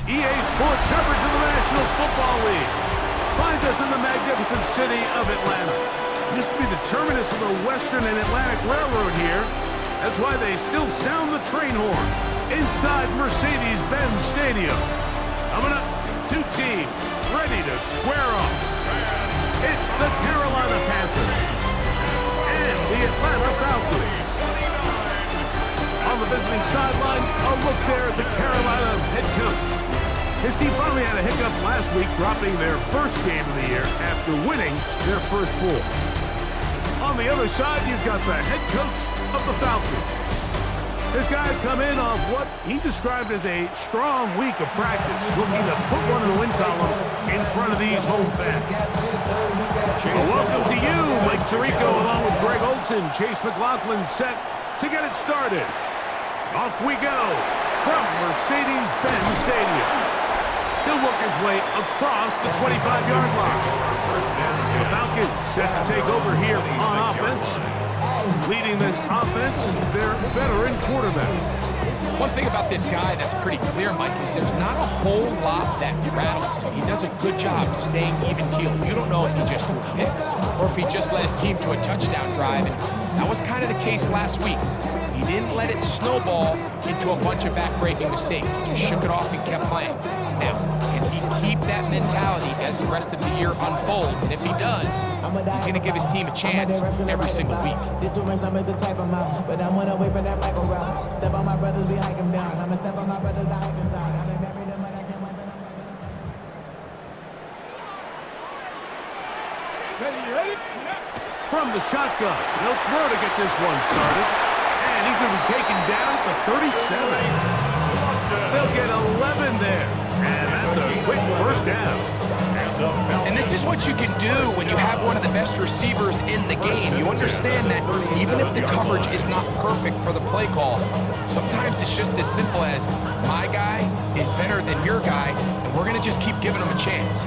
EA Sports coverage of the National Football League. Finds us in the magnificent city of Atlanta. Used to be the terminus of the Western and Atlantic Railroad here. That's why they still sound the train horn inside Mercedes-Benz Stadium. Coming up, two teams ready to square off. It's the Carolina Panthers and the Atlanta Falcons. On the visiting sideline, a look there at the Carolina head coach. His team finally had a hiccup last week, dropping their first game of the year after winning their first four. On the other side, you've got the head coach of the Falcons. This guy's come in off what he described as a strong week of practice, looking to put one in the win column in front of these home fans. Well, welcome to you, Mike Tirico, along with Greg Olson. Chase McLaughlin set to get it started. Off we go from Mercedes-Benz Stadium. He'll work his way across the 25-yard line. The Falcons set to take over here on offense. Leading this offense, their veteran quarterback. One thing about this guy that's pretty clear, Mike, is there's not a whole lot that rattles him. He does a good job staying even-keeled. You don't know if he just threw a pick or if he just led his team to a touchdown drive, and that was kind of the case last week. He didn't let it snowball into a bunch of back-breaking mistakes. He just shook it off and kept playing. Now, can he keep that mentality as the rest of the year unfolds? And if he does, he's going to give his team a chance every single week. From the shotgun, he'll throw to get this one started. And he's going to be taken down at the 37. They'll get 11 there. And that's a quick first down. And this is what you can do when you have one of the best receivers in the game. You understand that even if the coverage is not perfect for the play call, sometimes it's just as simple as my guy is better than your guy, and we're going to just keep giving him a chance.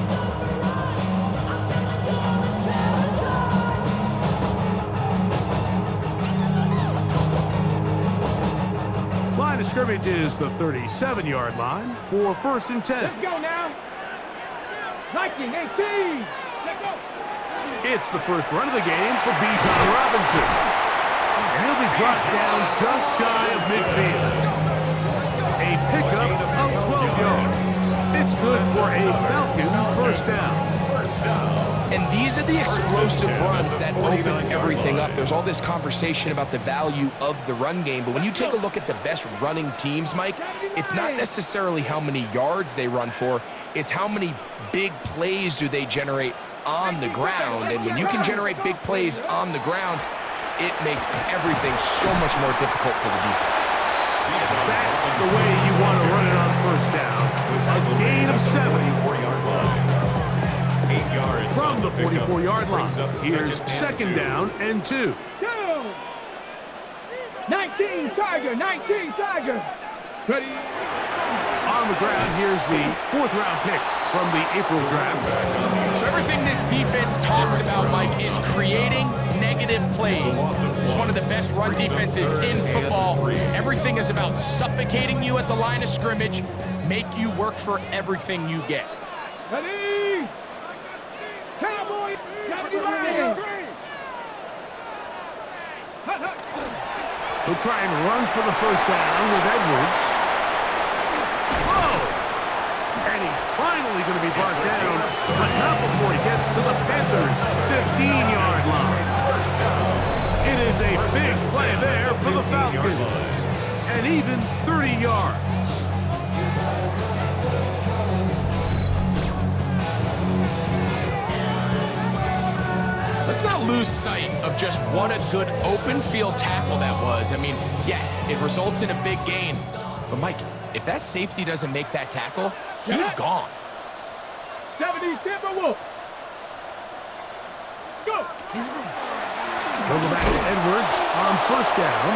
Line of scrimmage is the 37-yard line for 1st and 10. Let's go now. 19, 18. Let's go. It's the first run of the game for Bijan Robinson. And he'll be brought down just shy of midfield. A pickup of 12 yards. It's good for a Falcon first down. And these are the explosive runs that open everything up. There's all this conversation about the value of the run game, but when you take a look at the best running teams, Mike, it's not necessarily how many yards they run for, it's how many big plays do they generate on the ground. And when you can generate big plays on the ground, it makes everything so much more difficult for the defense. That's the way you want to run it on first down. A gain of 7. From the 44-yard line, here's 2nd down and 2. 19 Tiger, 19 Tiger. Ready? On the ground, here's the 4th-round pick from the April draft. So everything this defense talks about, Mike, is creating negative plays. It's one of the best run defenses in football. Everything is about suffocating you at the line of scrimmage, make you work for everything you get. Ready? Cowboy, got you right. He'll try and run for the first down with Edwards. Oh! And he's finally going to be brought down, but not before he gets to the Panthers' 15-yard line. It is a big play there for the Falcons. And even 30 yards. Let's not lose sight of just what a good open field tackle that was. I mean, yes, it results in a big gain. But, Mike, if that safety doesn't make that tackle, he's gone. 70 Timberwolves. Go. They'll go back to Edwards on first down.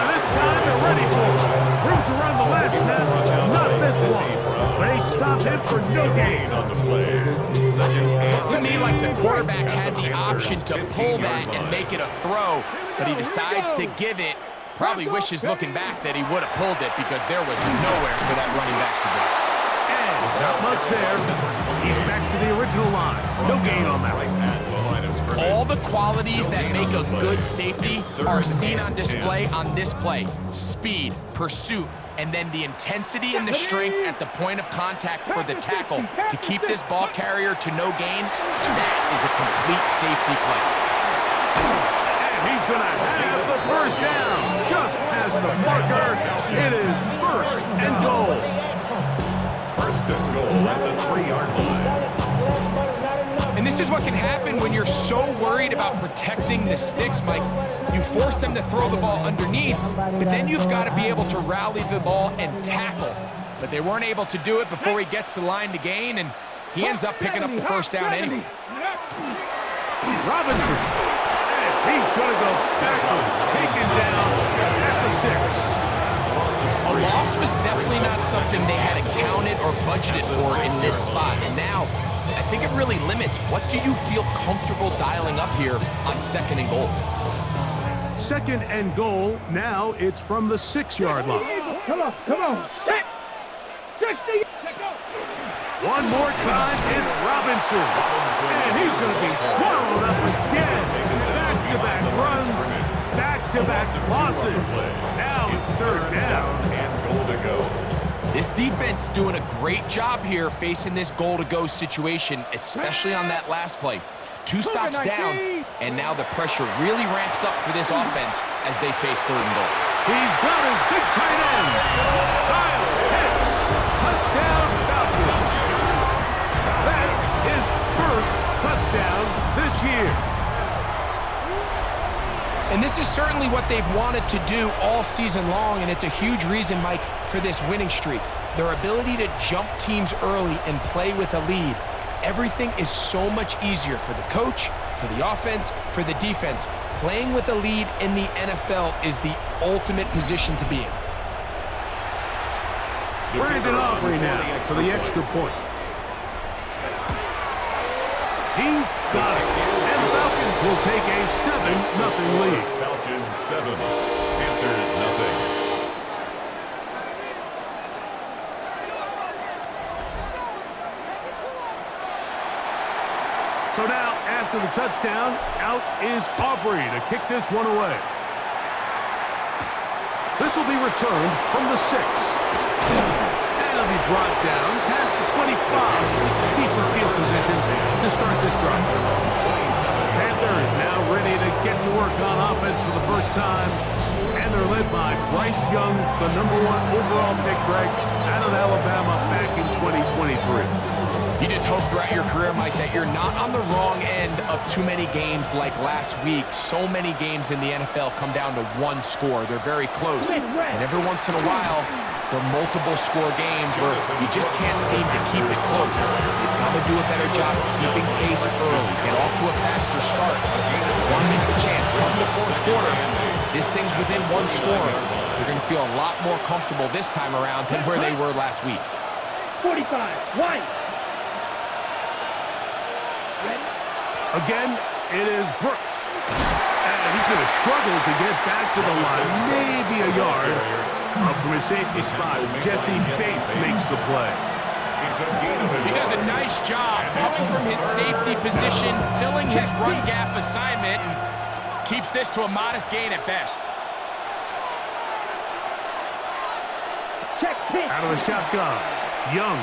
This time they're ready for it. Room to run the last snap. Not this one. They stop him for no gain on the play. To me, like the quarterback had the option to pull that and make it a throw, but he decides to give it. Probably wishes looking back that he would have pulled it because there was nowhere for that running back to go. And not much there. He's back to the original line. No gain on that one. All the qualities that make a good safety are seen on display on this play. Speed, pursuit, and then the intensity and the strength at the point of contact for the tackle to keep this ball carrier to no gain. That is a complete safety play. And he's going to have the first down. Just past the marker. It is first and goal. First and goal at the 3-yard line. And this is what can happen when you're so worried about protecting the sticks, Mike. You force them to throw the ball underneath, but then you've got to be able to rally the ball and tackle. But they weren't able to do it before he gets the line to gain, and he ends up picking up the first down anyway. Robinson. And he's going to go backwards, taken down at the 6. A loss was definitely not something they had accounted or budgeted for in this spot, and now I think it really limits what do you feel comfortable dialing up here on second and goal. Second and goal. Now it's from the 6-yard line. Come on. Set. 60. Let go. One more time, it's Robinson. And he's going to be swallowed up again. Back-to-back runs, back-to-back losses. Now it's third down. And goal to go. This defense doing a great job here facing this goal-to-go situation, especially on that last play. 2 stops down, and now the pressure really ramps up for this offense as they face third and goal. He's got his big tight end. Kyle Pitts. Touchdown, Falcons. That is first touchdown this year. And this is certainly what they've wanted to do all season long, and it's a huge reason, Mike, for this winning streak. Their ability to jump teams early and play with a lead. Everything is so much easier for the coach, for the offense, for the defense. Playing with a lead in the NFL is the ultimate position to be in. Brandon Aubrey now for the extra point. He's got it. And the Falcons will take a 7-0 lead. Falcons 7, Panthers 0. So now, after the touchdown, out is Aubrey to kick this one away. This will be returned from the 6. And it'll be brought down past the 25. Decent field position to start this drive. Panthers now ready to get to work on offense for the first time. And they're led by Bryce Young, the #1 overall pick, Greg, out of Alabama back in 2023. You just hope throughout your career, Mike, that you're not on the wrong end of too many games like last week. So many games in the NFL come down to one score. They're very close. And every once in a while, there are multiple score games where you just can't seem to keep it close. You've got to do a better job keeping pace early. Get off to a faster start. You want to have a chance. Come to the fourth quarter. This thing's within one score. They're going to feel a lot more comfortable this time around than where they were last week. 45. White. Again, it is Brooks. And he's going to struggle to get back to the line, maybe a yard. Up from his safety spot, Jesse Bates makes the play. He does a nice job coming from his safety position, filling his run gap assignment, and keeps this to a modest gain at best. Out of the shotgun, Young.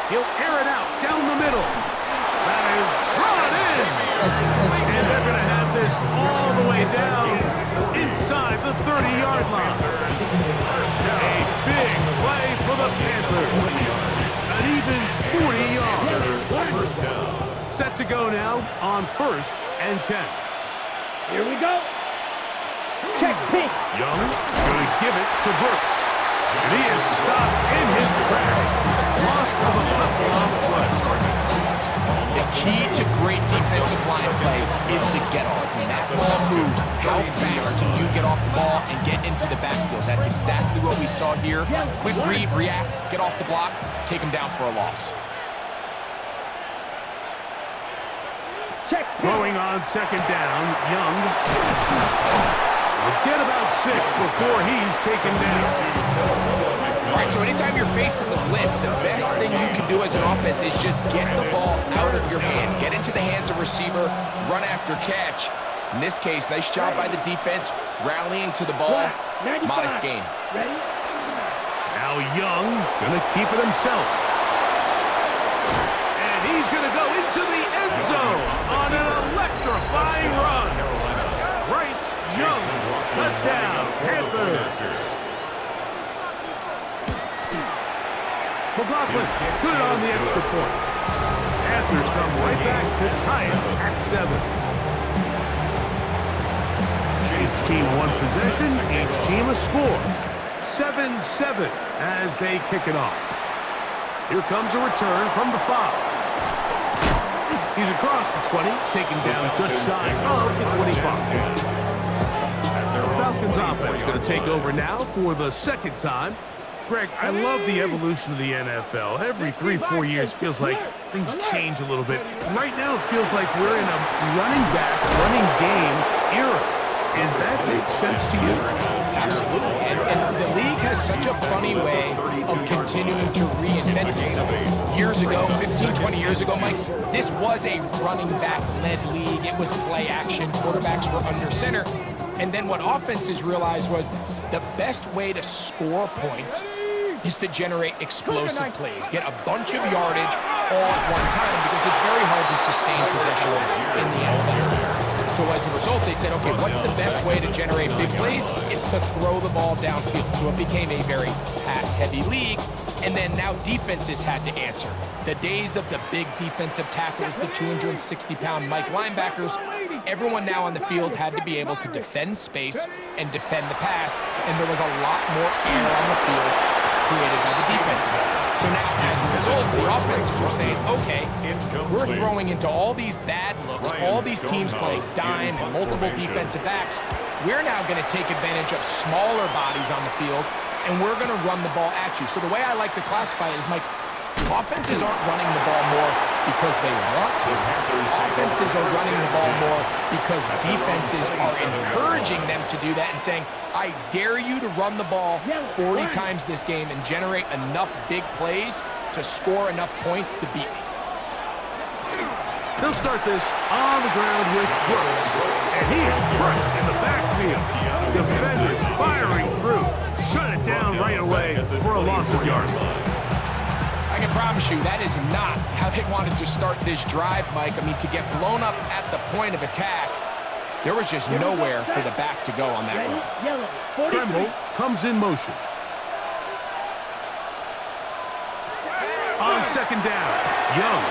He'll air it out down the middle. That is brought in. And they're going to have this all the way down inside the 30-yard line. A big play for the Panthers. An even 40 yards. Set to go now on 1st and 10. Here we go. Check pink. Young going to give it to Brooks. And he is stopped in his tracks. Loss of a couple on the play. The key to great defensive line play is the get-off. When that ball moves, how fast can you get off the ball and get into the backfield? That's exactly what we saw here. Quick read, react, get off the block, take him down for a loss. Throwing on 2nd down, Young. We'll get about 6 before he's taken down. All right, so anytime you're facing the blitz, the best thing you can do as an offense is just get the ball out of your hand. Get into the hands of receiver, run after catch. In this case, nice job by the defense, rallying to the ball. Modest gain. Now Young gonna keep it himself. And he's gonna go into the end zone on an electrifying run. Bryce Young, touchdown, Panthers. McLaughlin put it on the extra point. Panthers come right back to tie it at 7. Each team one possession, each team a score. 7-7 as they kick it off. Here comes a return from the 5. He's across the 20, taken down just shy of the 25. The Falcons offense going to take over now for the second time. Greg, I love the evolution of the NFL. Every 3-4 years feels like things change a little bit. Right now it feels like we're in a running back, running game era. Does that make sense to you? Absolutely. And the league has such a funny way of continuing to reinvent itself. Years ago, 15, 20 years ago, Mike, this was a running back-led league. It was play action. Quarterbacks were under center. And then what offenses realized was the best way to score points is to generate explosive plays. Get a bunch of yardage all at one time because it's very hard to sustain possession in the NFL. So as a result, they said, okay, what's the best way to generate big plays? It's to throw the ball downfield. So it became a very pass-heavy league. And then now defenses had to answer. The days of the big defensive tackles, the 260-pound Mike linebackers, everyone now on the field had to be able to defend space and defend the pass. And there was a lot more air on the field created by the defenses. So now, as a result, the offenses are saying, okay, we're throwing into all these bad looks, all these teams playing dime and multiple defensive backs. We're now going to take advantage of smaller bodies on the field, and we're going to run the ball at you. So the way I like to classify it is, Mike, offenses aren't running the ball more because they want to. Offenses are running the ball more because defenses are encouraging them to do that and saying, I dare you to run the ball 40 times this game and generate enough big plays to score enough points to beat me. He'll start this on the ground with Brooks. And he is crushed in the backfield. Defenders firing through. Shut it down right away for a loss of yards. I can promise you that is not how they wanted to start this drive, Mike. I mean, to get blown up at the point of attack, there was just nowhere for the back to go on that run. Tremble comes in motion. On second down, Young.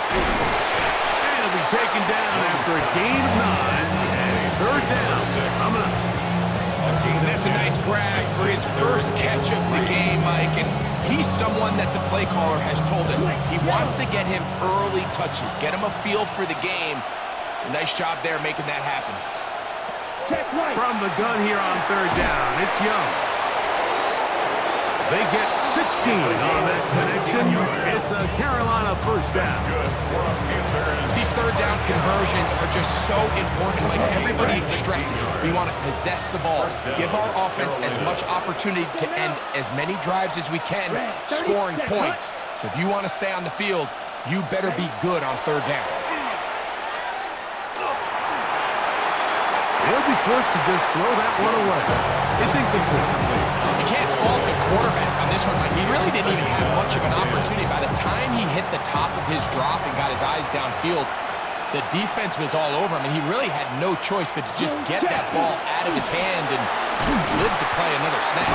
And he'll be taken down after a gain of 9. And third down, coming up. That's a nice grab for his first catch of the game, Mike. And he's someone that the play caller has told us he wants to get him early touches, get him a feel for the game. Nice job there making that happen. From the gun here on third down, it's Young. They get 16 on that connection. It's a Carolina first down. These third down conversions are just so important. Like everybody stresses, we want to possess the ball, give our offense as much opportunity to end as many drives as we can, scoring points. So if you want to stay on the field, you better be good on third down. They'll be forced to just throw that one away. It's incomplete. You can't fault the quarterback on this one. Like, he really didn't even have much of an opportunity. By the time he hit the top of his drop and got his eyes downfield, the defense was all over him, and he really had no choice but to just get that ball out of his hand and live to play another snap.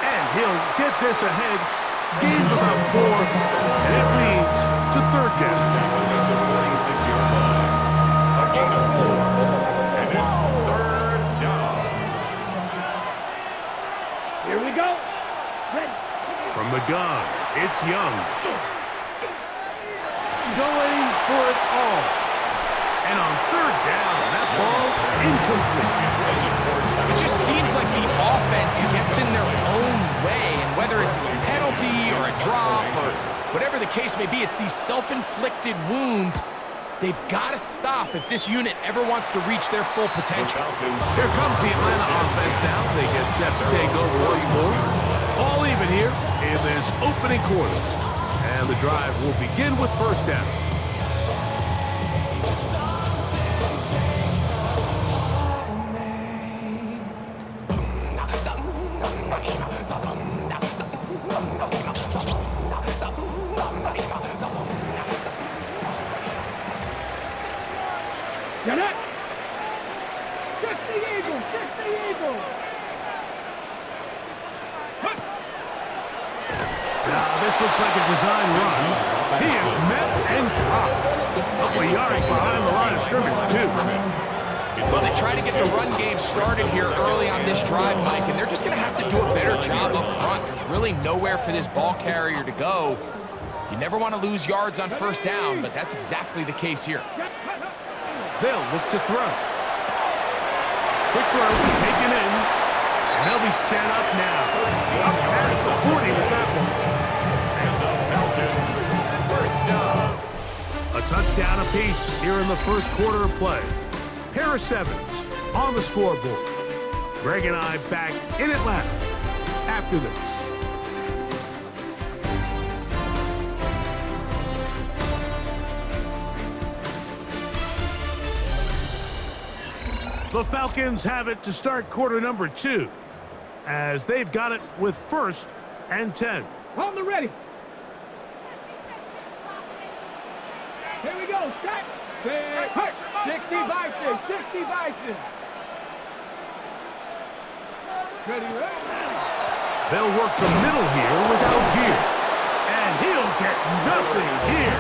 And he'll get this ahead. Gain of about 4, and it leads to third down. Here we go. From the gun, it's Young. Going for it all. And on third down, that ball incomplete. It just seems like the offense gets in their own way, and whether it's a penalty or a drop or whatever the case may be, it's these self-inflicted wounds. They've got to stop if this unit ever wants to reach their full potential. Here comes the Atlanta offense now. They get set to take over once more. All even here in this opening quarter. And the drive will begin with first down. Get it! Kick the eagle! Kick the eagle! Now, this looks like a design run. He is met and dropped. A couple of yards behind the line of scrimmage, too. Well, they try to get the run game started here early on this drive, Mike, and they're just going to have to do a better job up front. There's really nowhere for this ball carrier to go. You never want to lose yards on first down, but that's exactly the case here. They'll look to throw. Quick throw, taken in, and they'll be set up now. Up past the 40 with that one. And the Falcons, first down. A touchdown apiece here in the first quarter of play. Pair of sevens on the scoreboard. Greg and I back in Atlanta after this. The Falcons have it to start quarter number 2, as they've got it with first and 10. On the ready. Here we go. Set. 60 Vikings. 60 Vikings. Ready, ready. They'll work the middle here with Algier. And he'll get nothing here.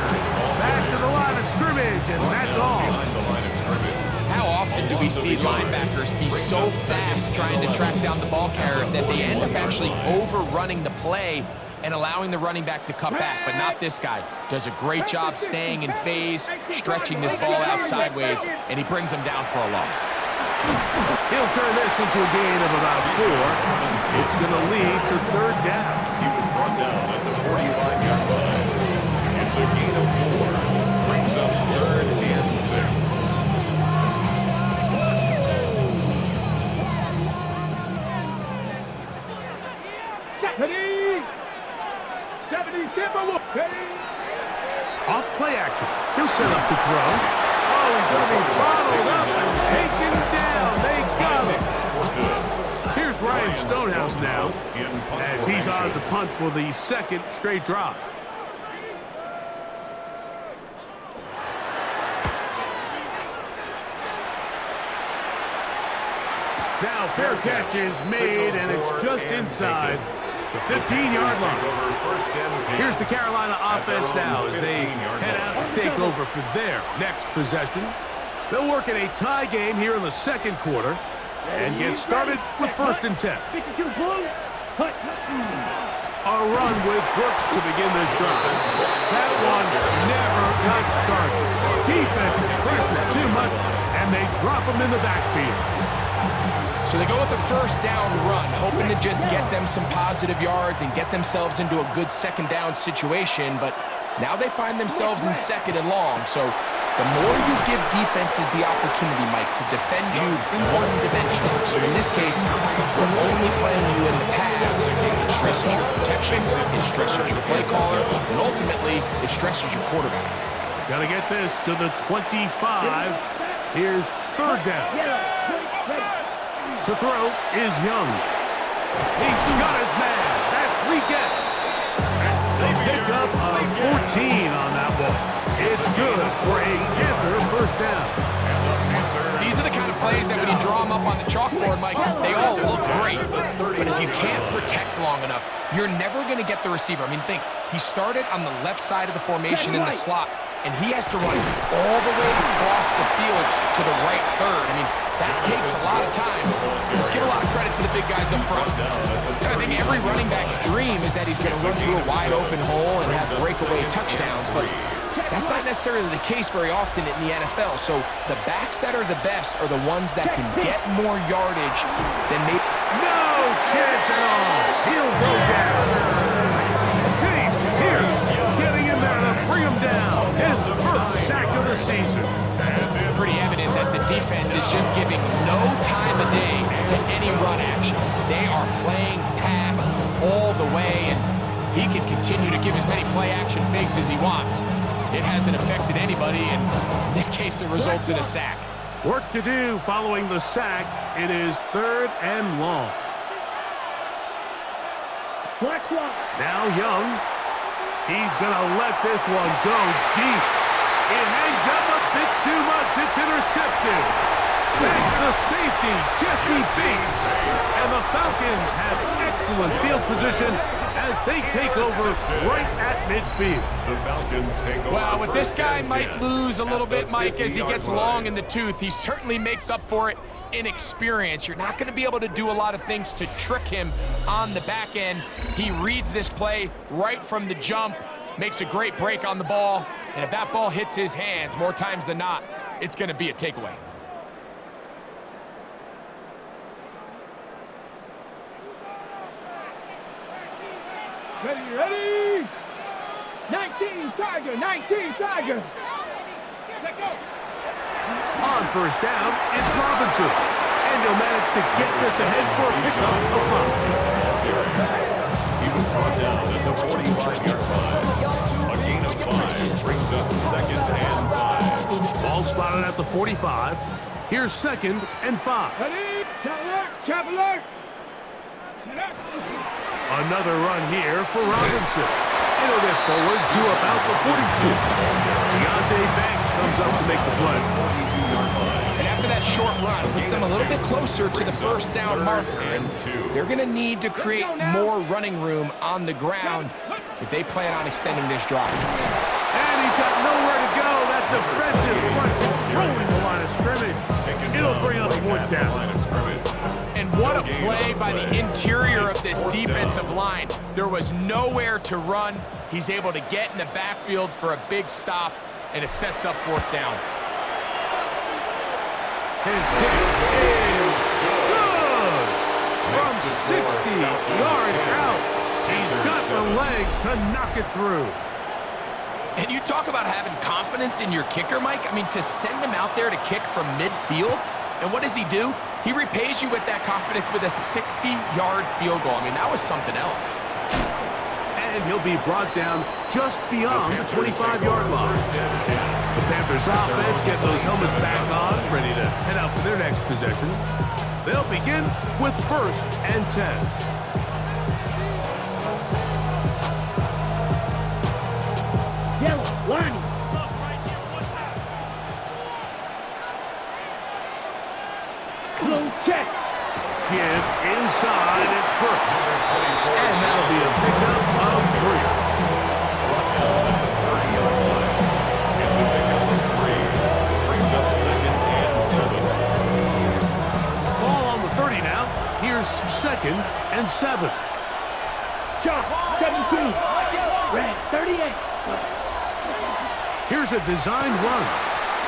Back to the line of scrimmage, and that's all. Behind the line of scrimmage. How often do we see linebackers be so fast trying to track down the ball carrier that they end up actually overrunning the play and allowing the running back to cut back? But not this guy. Does a great job staying in phase, stretching this ball out sideways, and he brings him down for a loss. He'll turn this into a gain of about 4. It's going to lead to third down. He was brought down at the 45-yard line. It's a gain of 4. Brings up third and 6. Off play action. He'll set up to throw. Oh, he's going to be bottled up and taken down. They got him. Here's Ryan Stonehouse now, as he's on to punt for the second straight drive. Now, fair catch is made, and it's just inside the 15-yard line. Here's the Carolina offense now as they head out to take over for their next possession. They'll work in a tie game here in the second quarter and get started with first and 10. A run with Brooks to begin this drive. That one never got started. Defensive pressure too much, and they drop him in the backfield. So they go with the first down run, hoping to just get them some positive yards and get themselves into a good second down situation, but now they find themselves in second and long. So the more you give defenses the opportunity, Mike, to defend you one-dimensionally. So in this case, we're only playing you in the pass. It stresses your protection, it stresses your play caller, and ultimately, it stresses your quarterback. Got to get this to the 25. Here's third down. To throw is Young. He's got his man. That's Leakett. A pickup of 14 on that one. It's good for a Panther first down. These are the kind of plays that when you draw them up on the chalkboard, Mike, they all look great. But if you can't protect long enough, you're never going to get the receiver. I mean, think, he started on the left side of the formation in the slot, and he has to run all the way across the field to the right third. I mean, that takes a lot of time. Let's give a lot of credit to the big guys up front. And I think every running back's dream is that he's going to run through a wide open hole and have breakaway touchdowns, but that's not necessarily the case very often in the NFL. So the backs that are the best are the ones that can get more yardage than maybe. No chance at all. He'll go down. James Pierce getting in there to bring him down. His first sack of the season. Pretty evident that the defense is just giving no time of day to any run actions. They are playing pass all he can continue to give as many play-action fakes as he wants. It hasn't affected anybody, and in this case, it results in a sack. Work to do following the sack. It is 3rd and long. Now Young. He's going to let this one go deep. It hangs up a bit too much. It's intercepted. That's the safety, Jesse Bates. And the Falcons have excellent field position as they take over right at midfield. The Falcons take over. Well, with this guy might lose a little bit, Mike, as he gets long in the tooth. He certainly makes up for it in experience. You're not going to be able to do a lot of things to trick him on the back end. He reads this play right from the jump, makes a great break on the ball, and if that ball hits his hands more times than not, it's going to be a takeaway. Ready? 19 Tiger, 19 Tiger. Let go. On first down, it's Robinson. And he'll manage to get this ahead for a pickup of 5. He was brought down at the 45-yard line. A gain of 5 brings up 2nd and 5. Ball spotted at the 45. Here's 2nd and 5. Ready? Traveler. Another run here for Robinson. It'll get forward to about the 42. Deontay Banks comes up to make the play. And after that short run, puts them a little bit closer to the first down marker. And they're going to need to create more running room on the ground if they plan on extending this drive. And he's got nowhere to go. That defensive front controlling the line of scrimmage. It'll bring up 4th down. And what a play by the interior of this defensive line. There was nowhere to run. He's able to get in the backfield for a big stop, and it sets up 4th down. His kick is good! From 60 yards out, he's got the leg to knock it through. And you talk about having confidence in your kicker, Mike. I mean, to send him out there to kick from midfield, and what does he do? He repays you with that confidence with a 60-yard field goal. I mean, that was something else. And he'll be brought down just beyond the 25-yard line. The Panthers offense get those helmets back on, ready to head out for their next possession. They'll begin with 1st and 10. Yellow, line. Check. Give inside, it's Brooks. And that'll be a pickup of 3. It's a pickup of 3. Brings up 2nd and 7. Ball on the 30 now. Here's 2nd and 7. Shot, 17. Red, 38. Here's a designed run.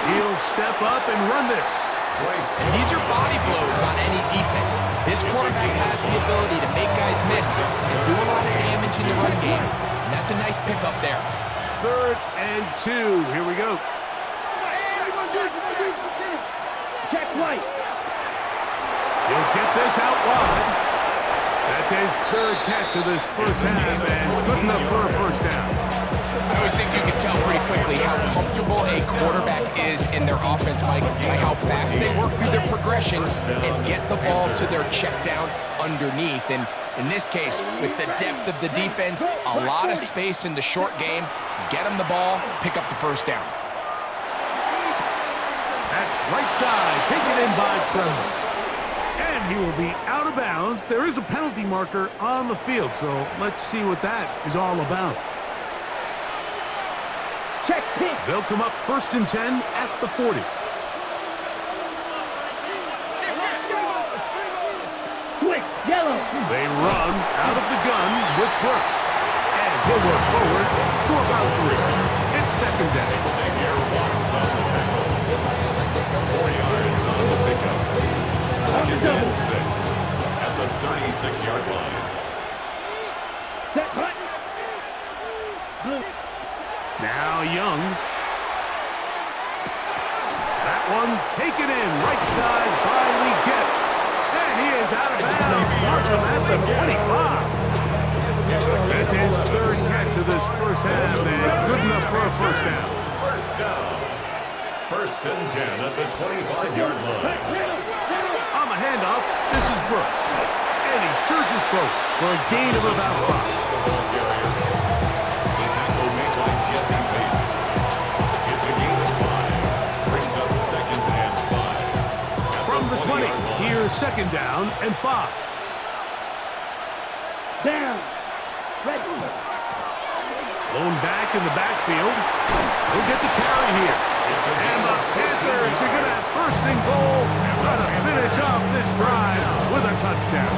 He'll step up and run this. And these are body blows on any defense. This quarterback has the ability to make guys miss and do a lot of damage in the run game. And that's a nice pickup there. 3rd and 2. Here we go. Check White. He'll get this out wide. That's his 3rd catch of this first half and good enough for a first down. I always think you can tell pretty quickly how comfortable a quarterback is in their offense, Mike, by how fast they work through their progression and get the ball to their check down underneath. And in this case, with the depth of the defense, a lot of space in the short game, get them the ball, pick up the first down. That's right side, taken in by Tremble. And he will be out of bounds. There is a penalty marker on the field, so let's see what that is all about. Check pick. They'll come up 1st and 10 at the 40. Quick, yellow. They run out of the gun with Brooks. And he'll work forward for about 3. It's 2nd down. Xavier Watts on the tackle. 4 yards on the pickup. 2nd and 6 at the 36-yard line. Set punt. Now Young. That one taken in right side by Leggett. And he is out of bounds. Markham at the 25. That's his third catch of this first half, and good enough for a first down. First down. First and 10 at the 25-yard line. On the handoff, this is Brooks. And he surges forward for a gain of about 5. The tackle made by Jesse Bates. It's a gain of 5. Brings up second and 5. From the 20, here's second down and 5. Down. Ready. Blown back in the backfield. He'll get the carry here. And the Panthers are going to have first and goal. Try to finish off this drive with a touchdown.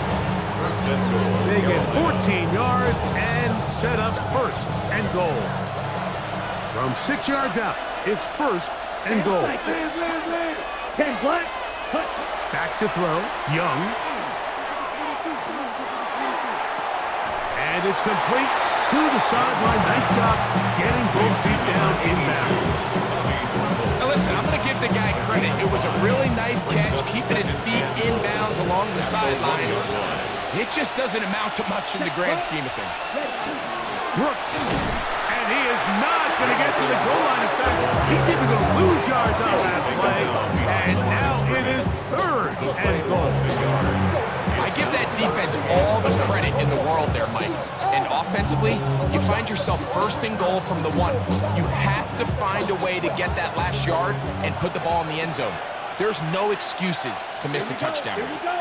First and goal. They get 14 yards and set up first and goal. From 6 yards out, it's first and goal. Ken Black. Cut. Back to throw. Young. And it's complete to the sideline. Nice job getting both feet down in bounds. Now listen, I'm going to give the guy credit. It was a really nice catch, keeping his feet inbounds along the sidelines. It just doesn't amount to much in the grand scheme of things. Brooks. And he is not going to get to the goal line. In fact, he's even going to lose yards on that play. And now it is third and goal. I give that defense all the credit in the world there, Mike. And offensively, you find yourself first and goal from the 1. You have to find a way to get that last yard and put the ball in the end zone. There's no excuses to miss a touchdown. Here we go.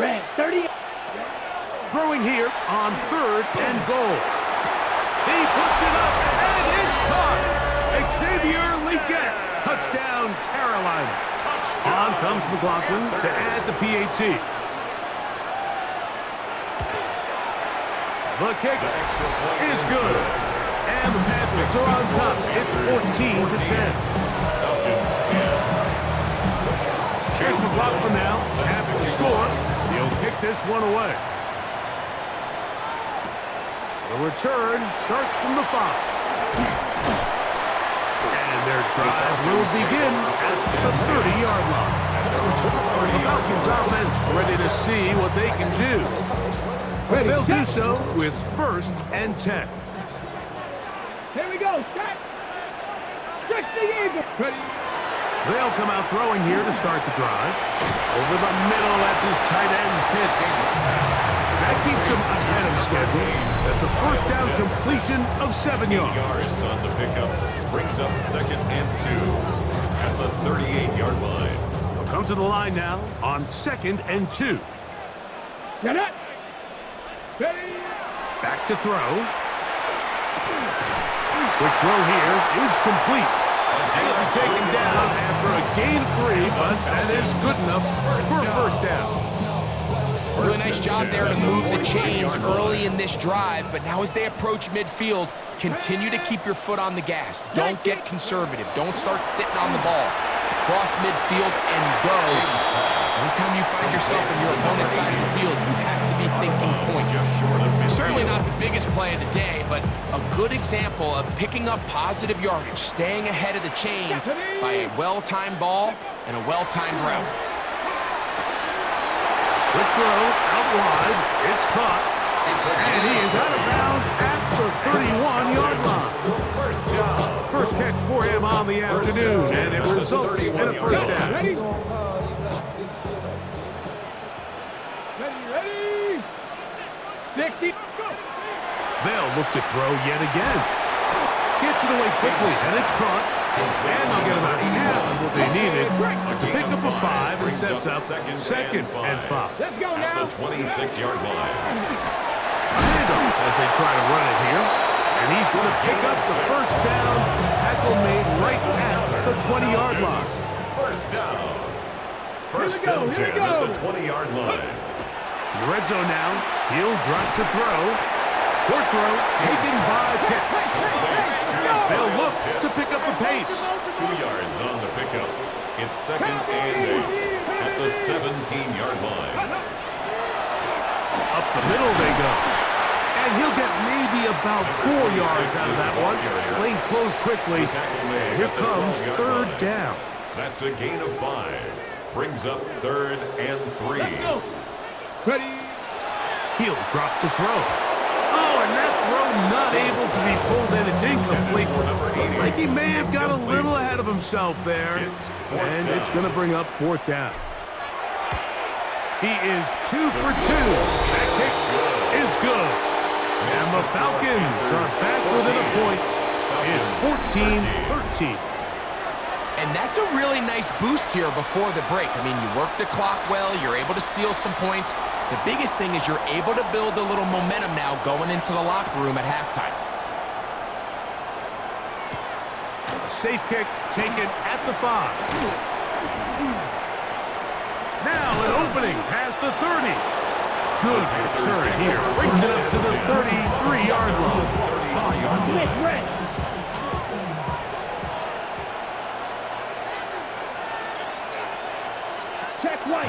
Red 30. Throwing here on third and goal. He puts it up, and it's caught. Xavier Legette. Touchdown, Carolina. On comes McLaughlin to add the PAT. The kick is good. And the Panthers are on top. It's 14-10. Falcons 10. Here's McLaughlin now. After the score, he'll kick this one away. The return starts from the 5. And their drive will begin at the 30-yard line. The Falcons offense ready to see what they can do. They'll do so with first and 10. Here we go. Set. 60 Eagles. Ready. They'll come out throwing here to start the drive. Over the middle, that's his tight end pitch. That keeps him ahead of schedule. That's a first down completion of 7 yards. 8 yards on the pickup. Brings up second and 2 at the 38-yard line. They'll come to the line now on second and 2. Get it. Ready. Back to throw. Quick throw here is complete. And it'll be taken down after a gain of 3, but that is good enough for a first down. Really nice job there to move the chains early in this drive, but now as they approach midfield, continue to keep your foot on the gas. Don't get conservative. Don't start sitting on the ball. Cross midfield and go. Anytime you find yourself in your opponent's side of the field, you have to be thinking points. Certainly not the biggest play of the day, but a good example of picking up positive yardage, staying ahead of the chains by a well-timed ball and a well-timed route. Quick throw, out wide, it's caught, and he is out of bounds at the 31-yard line. First down. First catch for him on the afternoon, and it results in a first down. Ready. Ready. 60. Go. They'll look to throw yet again. Gets it away quickly, and it's caught. And they'll get about half of what they needed to pick up a 5 and sets up second and 5. Let's go now. At the 26-yard line. A handoff as they try to run it here. And he's going to pick up the first down. Tackle made right at the 20-yard line. First down. First Here we and go, 10 here we at go. the 20-yard line. In the red zone now. He'll drop to throw. Short throw taken by Pitts. They'll look to pick up the pace. 2 yards on the pickup. It's second and 8 at the 17-yard line. Up the middle they go. And he'll get maybe about 4 yards out of that one. Lane closed quickly. And here comes third down. That's a gain of 5. Brings up third and 3. Ready. He'll drop to throw. throw not able to be pulled in. It's incomplete. Looked like he may have got a little ahead of himself there. And it's going to bring up fourth down. He is 2 for 2. That kick is good. And the Falcons are back within a point. It's 14-13. And that's a really nice boost here before the break. I mean, you work the clock well. You're able to steal some points. The biggest thing is you're able to build a little momentum now going into the locker room at halftime. A safe kick taken at the 5. Now an opening past the 30. Good return here. Brings it up to the 33-yard line.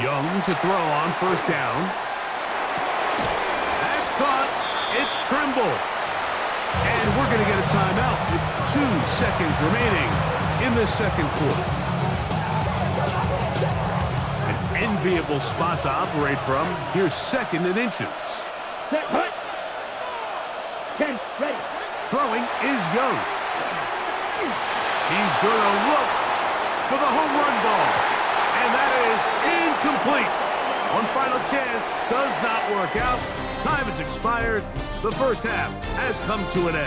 Young to throw on first down. That's caught. It's Trimble. And we're going to get a timeout with 2 seconds remaining in the second quarter. An enviable spot to operate from. Here's 2nd and inches. Set, hut. 10, ready. Throwing is Young. He's going to look for the home run ball. And that is incomplete. One final chance does not work out. Time has expired. The first half has come to an end.